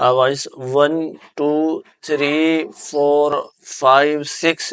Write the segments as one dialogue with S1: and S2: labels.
S1: 1 2 3 4 5 6،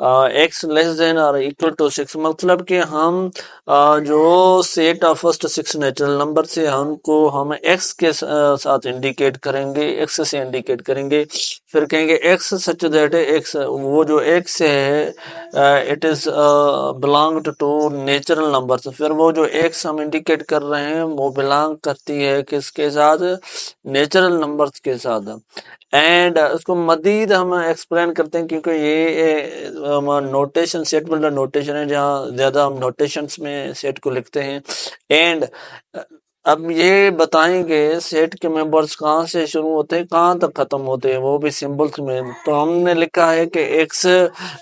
S1: x less than और equal to 6, मतलब कि हम जो set of first 6 natural number से हम एक्स के साथ इंडिकेट करेंगे, एक्स से इंडिकेट करेंगे, फिर कहेंगे एक्स सच दैट एक्स, वो जो एक्स है it is belong to natural number, फिर वो जो एक्स हम इंडिकेट कर रहे हैं वो बिलोंग करती है किसके साथ, नेचुरल नंबर्स के साथ। एंड उसको मजीद हम एक्सप्लेन करते हैं, क्योंकि ये नोटेशन सेट बिल्डर नोटेशन है जहाँ ज्यादा हम नोटेशंस में सेट को लिखते हैं। एंड अब ये बताएंगे सेट के मेंबर्स कहाँ से शुरू होते हैं कहाँ तक खत्म होते हैं, वो भी सिंबल्स में। तो हमने लिखा है कि x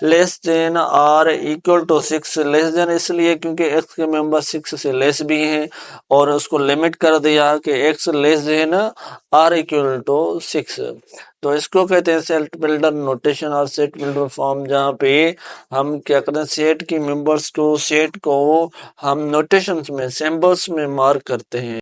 S1: less than or equal to 6, less than इसलिए क्योंकि x के मेंबर 6 से लेस भी हैं, और उसको लिमिट कर दिया कि x less than or equal to 6। तो इसको कहते हैं सेट बिल्डर नोटेशन और सेट बिल्डर फॉर्म, जहाँ पे हम क्या करते हैं सेट की मेंबर्स को, सेट को हम नोटेशंस में, सिंबल्स में मार्क करते हैं।